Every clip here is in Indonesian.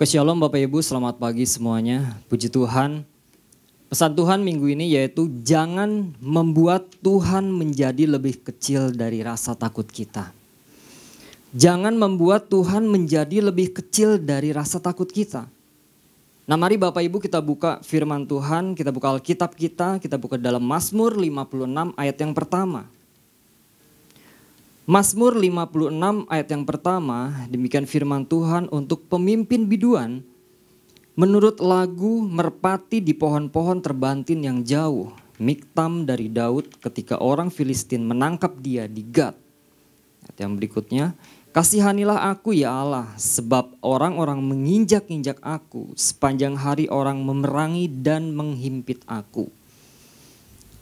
Shalom Bapak Ibu, selamat pagi semuanya. Puji Tuhan. Pesan Tuhan minggu ini yaitu jangan membuat Tuhan menjadi lebih kecil dari rasa takut kita. Jangan membuat Tuhan menjadi lebih kecil dari rasa takut kita. Nah mari Bapak Ibu kita buka firman Tuhan, kita buka Alkitab kita buka dalam Mazmur 56 ayat yang pertama. Mazmur 56 ayat yang pertama, demikian firman Tuhan untuk pemimpin biduan. Menurut lagu merpati di pohon-pohon terbantin yang jauh, Miktam dari Daud ketika orang Filistin menangkap dia di Gat. Ayat yang berikutnya, kasihanilah aku ya Allah, sebab orang-orang menginjak-injak aku, sepanjang hari orang memerangi dan menghimpit aku.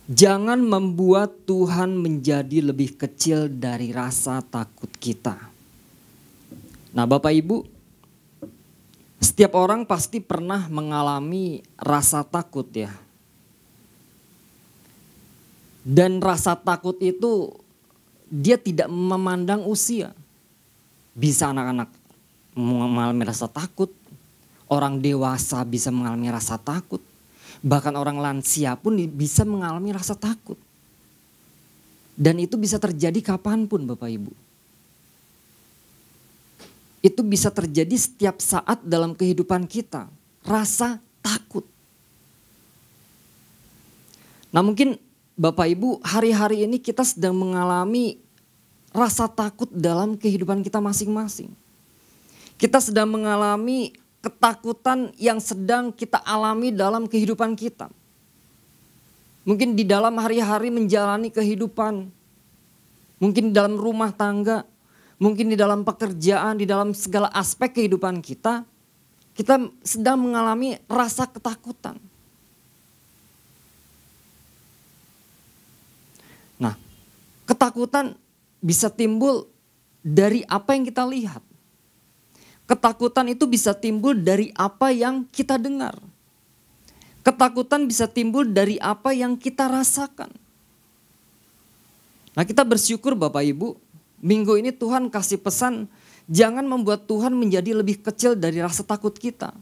Jangan membuat Tuhan menjadi lebih kecil dari rasa takut kita. Nah Bapak Ibu, setiap orang pasti pernah mengalami rasa takut ya. Dan rasa takut itu dia tidak memandang usia. Bisa anak-anak mengalami rasa takut, orang dewasa bisa mengalami rasa takut. Bahkan orang lansia pun bisa mengalami rasa takut. Dan itu bisa terjadi kapanpun Bapak Ibu. Itu bisa terjadi setiap saat dalam kehidupan kita. Rasa takut. Nah mungkin Bapak Ibu hari-hari ini kita sedang mengalami rasa takut dalam kehidupan kita masing-masing. Kita sedang mengalami ketakutan yang sedang kita alami dalam kehidupan kita. Mungkin di dalam hari-hari menjalani kehidupan. Mungkin di dalam rumah tangga. Mungkin di dalam pekerjaan, di dalam segala aspek kehidupan kita. Kita sedang mengalami rasa ketakutan. Nah, ketakutan bisa timbul dari apa yang kita lihat. Ketakutan itu bisa timbul dari apa yang kita dengar. Ketakutan bisa timbul dari apa yang kita rasakan. Nah kita bersyukur Bapak Ibu, minggu ini Tuhan kasih pesan, jangan membuat Tuhan menjadi lebih kecil dari rasa takut kita.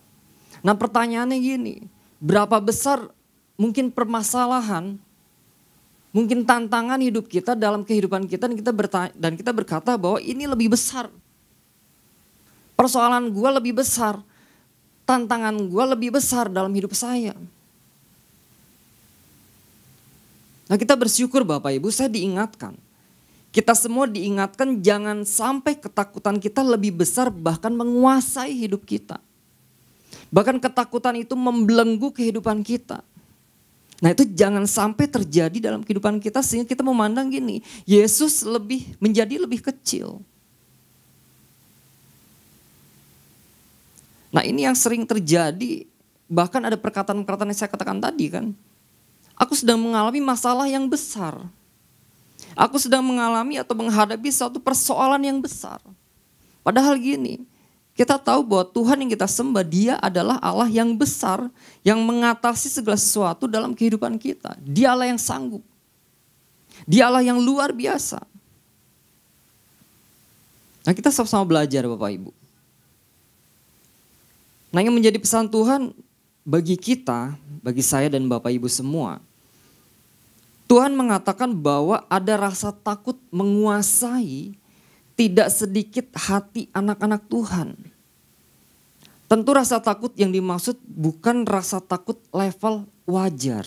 Nah pertanyaannya gini, berapa besar mungkin permasalahan, mungkin tantangan hidup kita dalam kehidupan kita dan kita berkata bahwa ini lebih besar. Persoalan gue lebih besar, tantangan gue lebih besar dalam hidup saya. Nah kita bersyukur Bapak Ibu, saya diingatkan. Kita semua diingatkan jangan sampai ketakutan kita lebih besar bahkan menguasai hidup kita. Bahkan ketakutan itu membelenggu kehidupan kita. Nah itu jangan sampai terjadi dalam kehidupan kita sehingga kita memandang gini, Yesus menjadi lebih kecil. Nah ini yang sering terjadi, bahkan ada perkataan-perkataan yang saya katakan tadi kan. Aku sedang mengalami masalah yang besar. Aku sedang mengalami atau menghadapi suatu persoalan yang besar. Padahal gini, kita tahu bahwa Tuhan yang kita sembah dia adalah Allah yang besar, yang mengatasi segala sesuatu dalam kehidupan kita. Dia Allah yang sanggup. Dia Allah yang luar biasa. Nah kita sama-sama belajar Bapak Ibu. Nah yang menjadi pesan Tuhan bagi kita, bagi saya dan Bapak Ibu semua. Tuhan mengatakan bahwa ada rasa takut menguasai tidak sedikit hati anak-anak Tuhan. Tentu rasa takut yang dimaksud bukan rasa takut level wajar.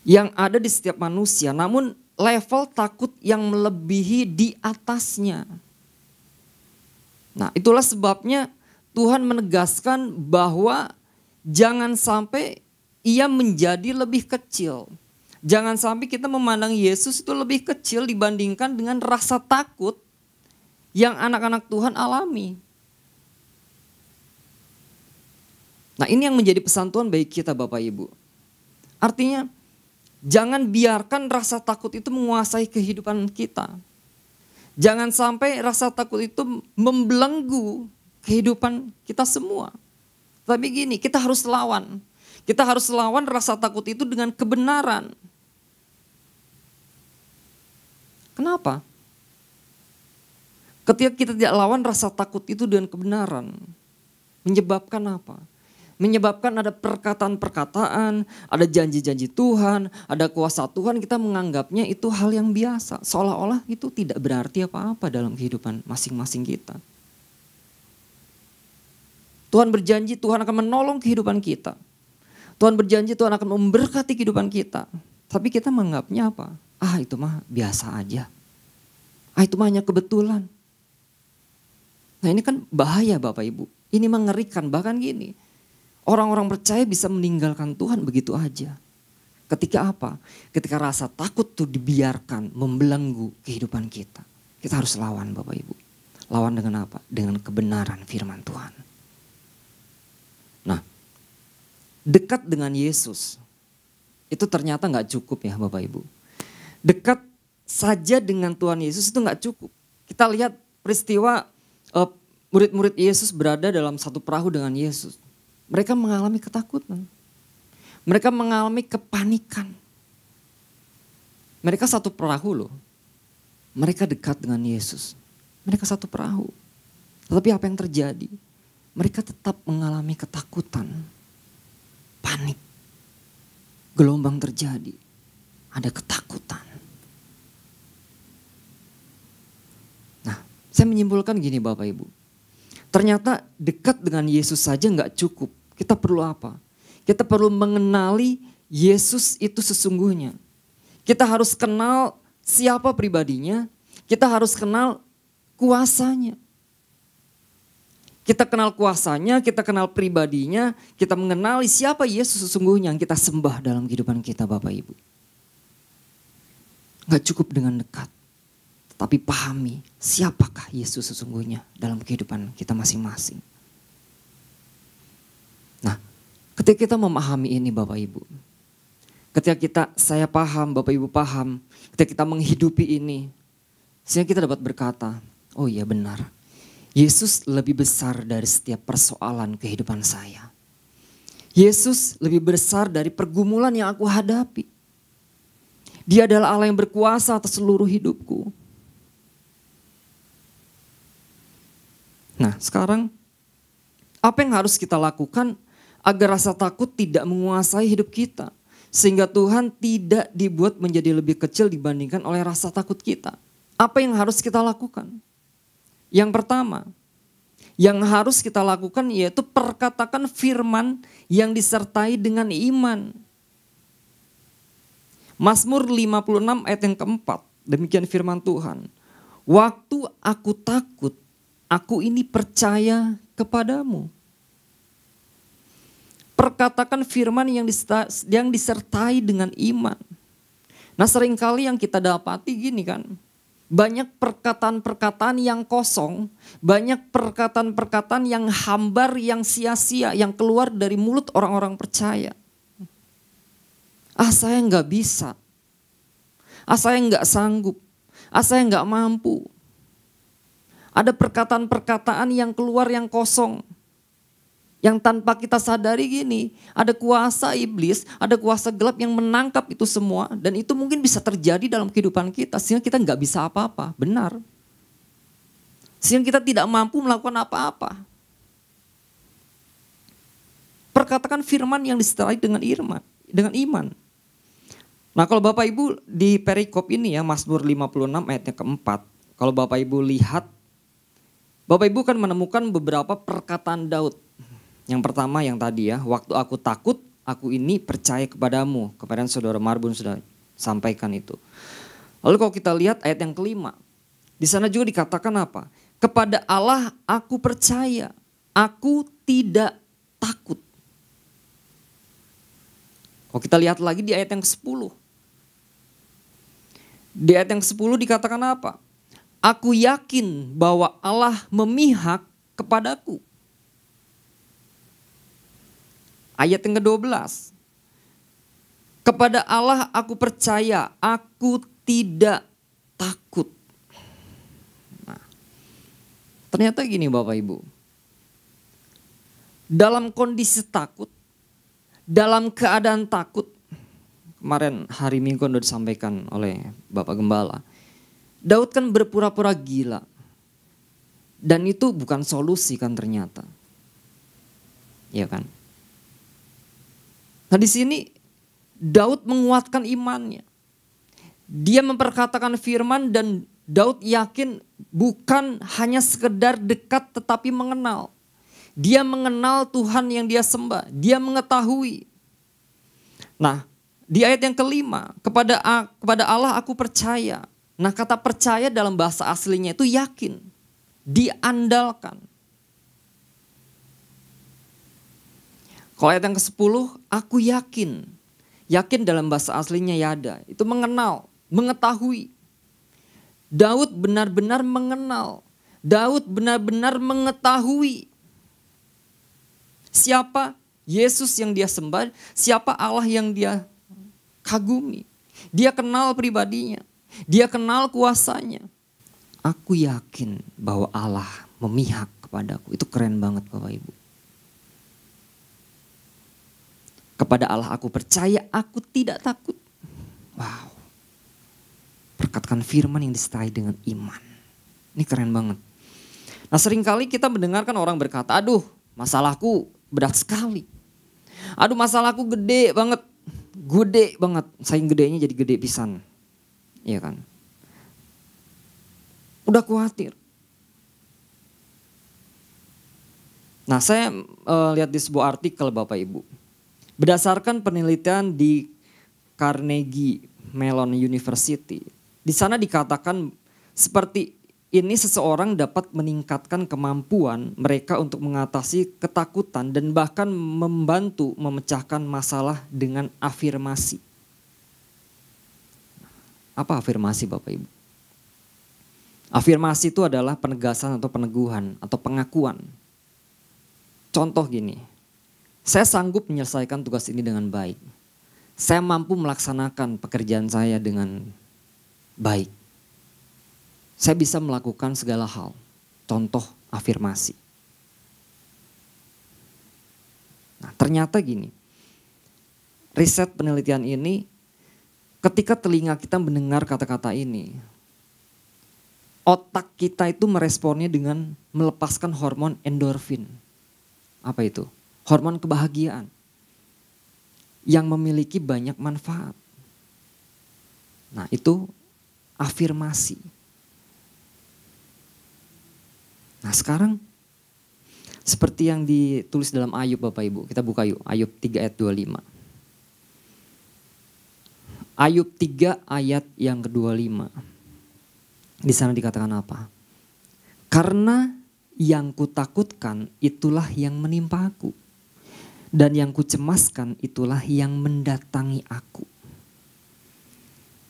Yang ada di setiap manusia, namun level takut yang melebihi di atasnya. Nah itulah sebabnya Tuhan menegaskan bahwa jangan sampai ia menjadi lebih kecil. Jangan sampai kita memandang Yesus itu lebih kecil dibandingkan dengan rasa takut yang anak-anak Tuhan alami. Nah ini yang menjadi pesan Tuhan bagi kita Bapak Ibu. Artinya jangan biarkan rasa takut itu menguasai kehidupan kita. Jangan sampai rasa takut itu membelenggu kehidupan kita semua. Tapi gini, kita harus lawan. Kita harus lawan rasa takut itu dengan kebenaran. Kenapa? Ketika kita tidak lawan rasa takut itu dengan kebenaran, menyebabkan apa? Menyebabkan ada perkataan-perkataan, ada janji-janji Tuhan, ada kuasa Tuhan, kita menganggapnya itu hal yang biasa. Seolah-olah itu tidak berarti apa-apa dalam kehidupan masing-masing kita. Tuhan berjanji Tuhan akan menolong kehidupan kita. Tuhan berjanji Tuhan akan memberkati kehidupan kita. Tapi kita menganggapnya apa? Itu mah biasa aja. Itu mah hanya kebetulan. Nah ini kan bahaya Bapak Ibu. Ini mengerikan, bahkan gini. Orang-orang percaya bisa meninggalkan Tuhan begitu aja. Ketika apa? Ketika rasa takut tuh dibiarkan membelenggu kehidupan kita. Kita harus lawan Bapak Ibu. Lawan dengan apa? Dengan kebenaran firman Tuhan. Nah, dekat dengan Yesus itu ternyata gak cukup ya Bapak Ibu. Dekat saja dengan Tuhan Yesus itu gak cukup. Kita lihat peristiwa murid-murid Yesus berada dalam satu perahu dengan Yesus. Mereka mengalami ketakutan. Mereka mengalami kepanikan. Mereka satu perahu loh. Mereka dekat dengan Yesus. Mereka satu perahu. Tetapi apa yang terjadi? Mereka tetap mengalami ketakutan. Panik. Gelombang terjadi. Ada ketakutan. Nah, saya menyimpulkan gini Bapak Ibu. Ternyata dekat dengan Yesus saja gak cukup. Kita perlu apa? Kita perlu mengenali Yesus itu sesungguhnya. Kita harus kenal siapa pribadinya. Kita harus kenal kuasanya. Kita kenal kuasanya, kita kenal pribadinya. Kita mengenali siapa Yesus sesungguhnya yang kita sembah dalam kehidupan kita Bapak Ibu. Gak cukup dengan dekat. Tapi pahami siapakah Yesus sesungguhnya dalam kehidupan kita masing-masing. Nah, ketika kita memahami ini Bapak Ibu. Ketika saya paham, Bapak Ibu paham. Ketika kita menghidupi ini. Sehingga kita dapat berkata, oh iya benar. Yesus lebih besar dari setiap persoalan kehidupan saya. Yesus lebih besar dari pergumulan yang aku hadapi. Dia adalah Allah yang berkuasa atas seluruh hidupku. Nah sekarang apa yang harus kita lakukan agar rasa takut tidak menguasai hidup kita. Sehingga Tuhan tidak dibuat menjadi lebih kecil dibandingkan oleh rasa takut kita. Apa yang harus kita lakukan? Yang pertama yang harus kita lakukan yaitu perkatakan firman yang disertai dengan iman. Mazmur 56 ayat yang keempat, demikian firman Tuhan. Waktu aku takut, aku ini percaya kepadamu. Perkatakan firman yang disertai dengan iman. Nah seringkali yang kita dapati gini kan. Banyak perkataan-perkataan yang kosong. Banyak perkataan-perkataan yang hambar, yang sia-sia. Yang keluar dari mulut orang-orang percaya. Saya gak bisa. Saya gak sanggup. Saya gak mampu. Ada perkataan-perkataan yang keluar yang kosong. Yang tanpa kita sadari gini, ada kuasa iblis, ada kuasa gelap yang menangkap itu semua. Dan itu mungkin bisa terjadi dalam kehidupan kita, sehingga kita gak bisa apa-apa, benar. Sehingga kita tidak mampu melakukan apa-apa. Perkatakan firman yang disertai dengan iman. Nah kalau Bapak Ibu di perikop ini ya, Mazmur 56 ayatnya keempat. Kalau Bapak Ibu lihat, Bapak Ibu kan menemukan beberapa perkataan Daud. Yang pertama yang tadi ya, waktu aku takut, aku ini percaya kepadamu. Kepada saudara Marbun sudah sampaikan itu. Lalu kalau kita lihat ayat yang kelima. Di sana juga dikatakan apa? Kepada Allah aku percaya, aku tidak takut. Kalau kita lihat lagi di ayat yang ke-10. Di ayat yang ke-10 dikatakan apa? Aku yakin bahwa Allah memihak kepadaku. Ayat yang ke-12. Kepada Allah aku percaya, aku tidak takut. Nah, ternyata gini Bapak Ibu. Dalam kondisi takut, dalam keadaan takut. Kemarin hari Minggu sudah disampaikan oleh Bapak Gembala. Daud kan berpura-pura gila. Dan itu bukan solusi kan ternyata. Ya kan? Nah di sini Daud menguatkan imannya. Dia memperkatakan firman dan Daud yakin bukan hanya sekedar dekat tetapi mengenal. Dia mengenal Tuhan yang dia sembah. Dia mengetahui. Nah di ayat yang kelima, kepada Allah aku percaya. Nah kata percaya dalam bahasa aslinya itu yakin. Diandalkan. Kalau ayat yang ke-10, aku yakin. Yakin dalam bahasa aslinya yada. Itu mengenal, mengetahui. Daud benar-benar mengenal. Daud benar-benar mengetahui. Siapa Yesus yang dia sembah, siapa Allah yang dia kagumi. Dia kenal pribadinya. Dia kenal kuasanya. Aku yakin bahwa Allah memihak kepadaku. Itu keren banget Bapak Ibu. Kepada Allah aku percaya, aku tidak takut. Wow. Perkatakan firman yang disertai dengan iman. Ini keren banget. Nah seringkali kita mendengarkan orang berkata, aduh masalahku berat sekali. Aduh masalahku gede banget. Gede banget. Saking gedenya jadi gede pisan. Iya kan. Udah khawatir. Nah saya lihat di sebuah artikel Bapak Ibu. Berdasarkan penelitian di Carnegie Mellon University, di sana dikatakan seperti ini seseorang dapat meningkatkan kemampuan mereka untuk mengatasi ketakutan dan bahkan membantu memecahkan masalah dengan afirmasi. Apa afirmasi Bapak Ibu? Afirmasi itu adalah penegasan atau peneguhan atau pengakuan. Contoh gini. Saya sanggup menyelesaikan tugas ini dengan baik. Saya mampu melaksanakan pekerjaan saya dengan baik. Saya bisa melakukan segala hal. Contoh afirmasi. Nah, ternyata gini. Riset penelitian ini, ketika telinga kita mendengar kata-kata ini, otak kita itu meresponnya dengan melepaskan hormon endorfin. Apa itu? Hormon kebahagiaan yang memiliki banyak manfaat. Nah itu afirmasi. Nah sekarang seperti yang ditulis dalam Ayub Bapak Ibu. Kita buka yuk Ayub 3 ayat 25. Ayub 3 ayat yang ke-25. Di sana dikatakan apa? Karena yang kutakutkan itulah yang menimpa aku. Dan yang kucemaskan itulah yang mendatangi aku.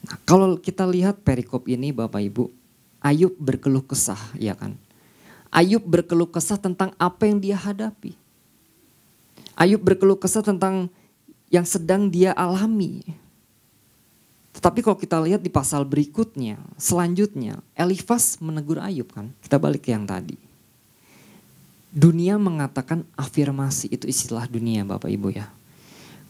Nah, kalau kita lihat perikop ini Bapak Ibu, Ayub berkeluh kesah, ya kan? Ayub berkeluh kesah tentang apa yang dia hadapi. Ayub berkeluh kesah tentang yang sedang dia alami. Tetapi kalau kita lihat di pasal berikutnya, selanjutnya, Elifas menegur Ayub kan? Kita balik ke yang tadi. Dunia mengatakan afirmasi, itu istilah dunia Bapak Ibu ya.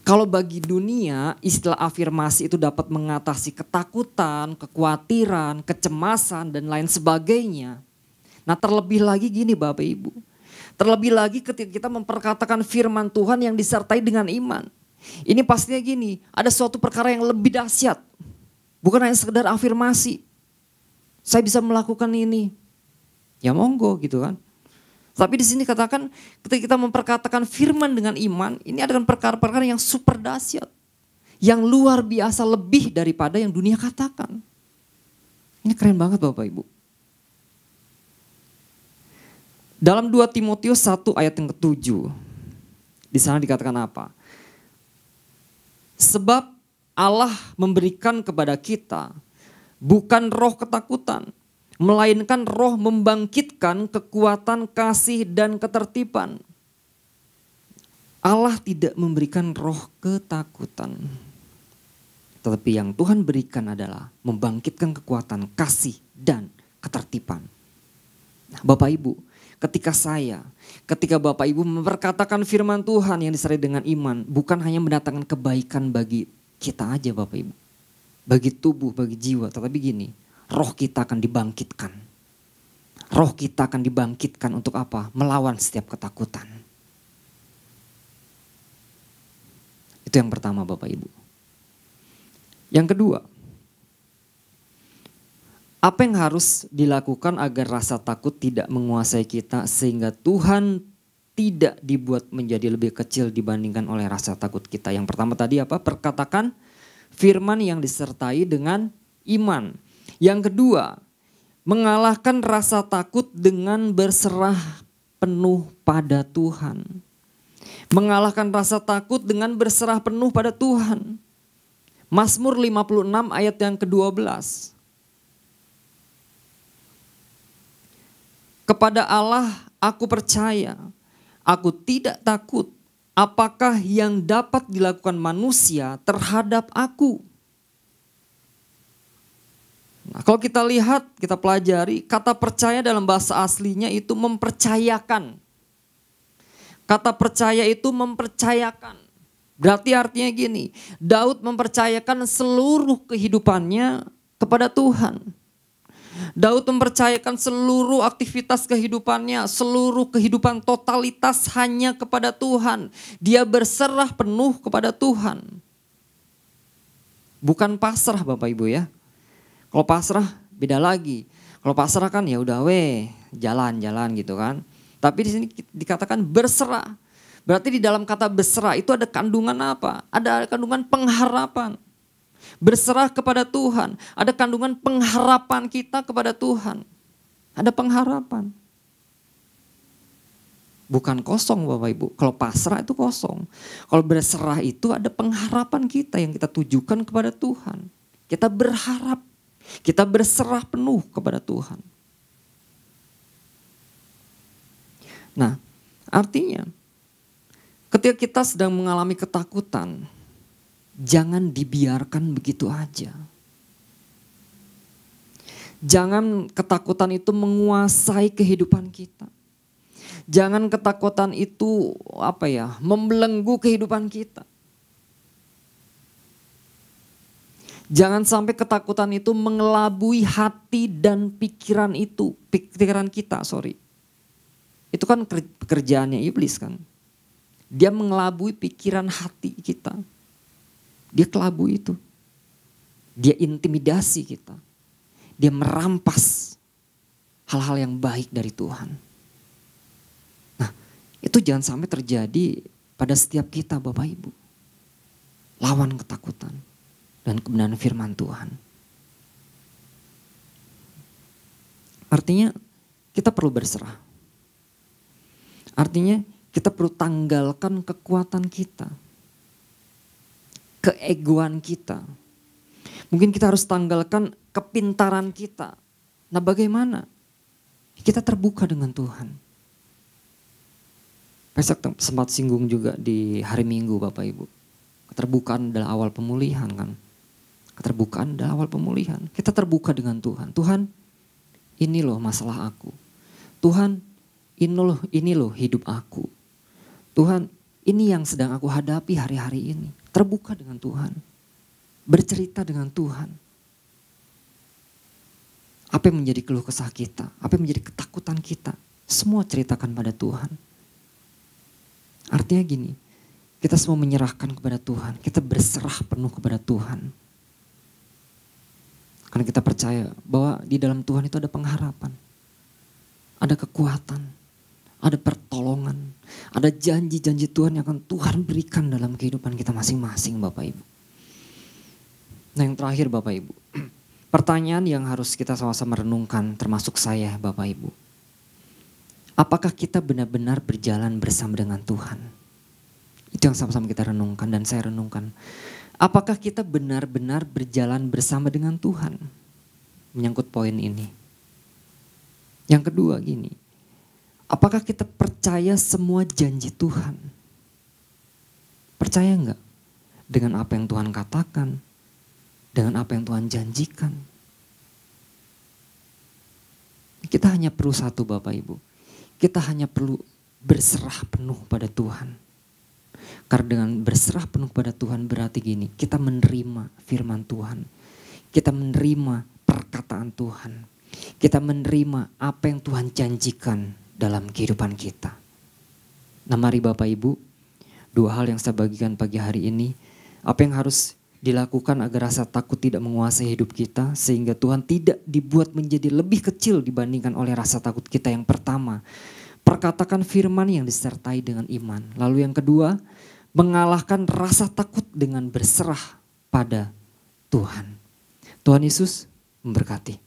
Kalau bagi dunia istilah afirmasi itu dapat mengatasi ketakutan, kekhawatiran, kecemasan dan lain sebagainya. Nah terlebih lagi gini Bapak Ibu. Terlebih lagi ketika kita memperkatakan firman Tuhan yang disertai dengan iman. Ini pastinya gini, ada suatu perkara yang lebih dahsyat. Bukan hanya sekedar afirmasi. Saya bisa melakukan ini. Ya monggo gitu kan. Tapi di sini katakan ketika kita memperkatakan firman dengan iman, ini adalah perkara-perkara yang super dahsyat. Yang luar biasa lebih daripada yang dunia katakan. Ini keren banget Bapak Ibu. Dalam 2 Timotius 1 ayat yang ke-7. Di sana dikatakan apa? Sebab Allah memberikan kepada kita bukan roh ketakutan, melainkan roh membangkitkan kekuatan kasih dan ketertiban. Allah tidak memberikan roh ketakutan. Tetapi yang Tuhan berikan adalah membangkitkan kekuatan kasih dan ketertiban. Nah, Bapak Ibu, ketika Bapak Ibu memperkatakan firman Tuhan yang disertai dengan iman, bukan hanya mendatangkan kebaikan bagi kita aja Bapak Ibu. Bagi tubuh, bagi jiwa, tetapi gini, roh kita akan dibangkitkan. Roh kita akan dibangkitkan untuk apa? Melawan setiap ketakutan. Itu yang pertama Bapak Ibu. Yang kedua, apa yang harus dilakukan agar rasa takut tidak menguasai kita sehingga Tuhan tidak dibuat menjadi lebih kecil dibandingkan oleh rasa takut kita? Yang pertama tadi apa? Perkatakan firman yang disertai dengan iman. Yang kedua, mengalahkan rasa takut dengan berserah penuh pada Tuhan. Mengalahkan rasa takut dengan berserah penuh pada Tuhan. Mazmur 56 ayat yang ke-12. Kepada Allah aku percaya, aku tidak takut. Apakah yang dapat dilakukan manusia terhadap aku? Nah, kalau kita lihat, kita pelajari, kata percaya dalam bahasa aslinya itu mempercayakan. Kata percaya itu mempercayakan. Berarti artinya gini, Daud mempercayakan seluruh kehidupannya kepada Tuhan. Daud mempercayakan seluruh aktivitas kehidupannya, seluruh kehidupan totalitas hanya kepada Tuhan. Dia berserah penuh kepada Tuhan. Bukan pasrah Bapak Ibu ya. Kalau pasrah beda lagi. Kalau pasrah kan ya udah jalan-jalan gitu kan. Tapi di sini dikatakan berserah. Berarti di dalam kata berserah itu ada kandungan apa? Ada kandungan pengharapan. Berserah kepada Tuhan. Ada kandungan pengharapan kita kepada Tuhan. Ada pengharapan. Bukan kosong Bapak Ibu. Kalau pasrah itu kosong. Kalau berserah itu ada pengharapan kita yang kita tujukan kepada Tuhan. Kita berharap. Kita berserah penuh kepada Tuhan. Nah, artinya ketika kita sedang mengalami ketakutan, jangan dibiarkan begitu aja. Jangan ketakutan itu menguasai kehidupan kita. Jangan ketakutan itu membelenggu kehidupan kita. Jangan sampai ketakutan itu mengelabui hati dan pikiran kita. Itu kan pekerjaannya iblis kan. Dia mengelabui pikiran hati kita. Dia kelabui itu. Dia intimidasi kita. Dia merampas hal-hal yang baik dari Tuhan. Nah, itu jangan sampai terjadi pada setiap kita Bapak Ibu. Lawan ketakutan dan kebenaran firman Tuhan. Artinya kita perlu berserah. Artinya kita perlu tanggalkan kekuatan kita. Keegoan kita. Mungkin kita harus tanggalkan kepintaran kita. Nah bagaimana? Kita terbuka dengan Tuhan. Saya sempat singgung juga di hari Minggu Bapak Ibu. Keterbukaan adalah awal pemulihan kan. Keterbukaan adalah awal pemulihan. Kita terbuka dengan Tuhan. Tuhan, ini loh masalah aku. Tuhan, ini loh hidup aku. Tuhan, ini yang sedang aku hadapi hari-hari ini. Terbuka dengan Tuhan. Bercerita dengan Tuhan. Apa yang menjadi keluh kesah kita? Apa yang menjadi ketakutan kita? Semua ceritakan pada Tuhan. Artinya gini, kita semua menyerahkan kepada Tuhan. Kita berserah penuh kepada Tuhan. Karena kita percaya bahwa di dalam Tuhan itu ada pengharapan. Ada kekuatan. Ada pertolongan. Ada janji-janji Tuhan yang akan Tuhan berikan dalam kehidupan kita masing-masing Bapak Ibu. Nah yang terakhir Bapak Ibu. Pertanyaan yang harus kita sama-sama renungkan termasuk saya Bapak Ibu. Apakah kita benar-benar berjalan bersama dengan Tuhan? Itu yang sama-sama kita renungkan dan saya renungkan. Apakah kita benar-benar berjalan bersama dengan Tuhan? Menyangkut poin ini. Yang kedua gini. Apakah kita percaya semua janji Tuhan? Percaya enggak? Dengan apa yang Tuhan katakan? Dengan apa yang Tuhan janjikan? Kita hanya perlu satu Bapak Ibu. Kita hanya perlu berserah penuh pada Tuhan. Karena dengan berserah penuh pada Tuhan berarti gini, kita menerima firman Tuhan. Kita menerima perkataan Tuhan. Kita menerima apa yang Tuhan janjikan dalam kehidupan kita. Nah mari Bapak Ibu, dua hal yang saya bagikan pagi hari ini. Apa yang harus dilakukan agar rasa takut tidak menguasai hidup kita, sehingga Tuhan tidak dibuat menjadi lebih kecil dibandingkan oleh rasa takut kita. Yang pertama, perkatakan firman yang disertai dengan iman. Lalu yang kedua, mengalahkan rasa takut dengan berserah pada Tuhan. Tuhan Yesus memberkati.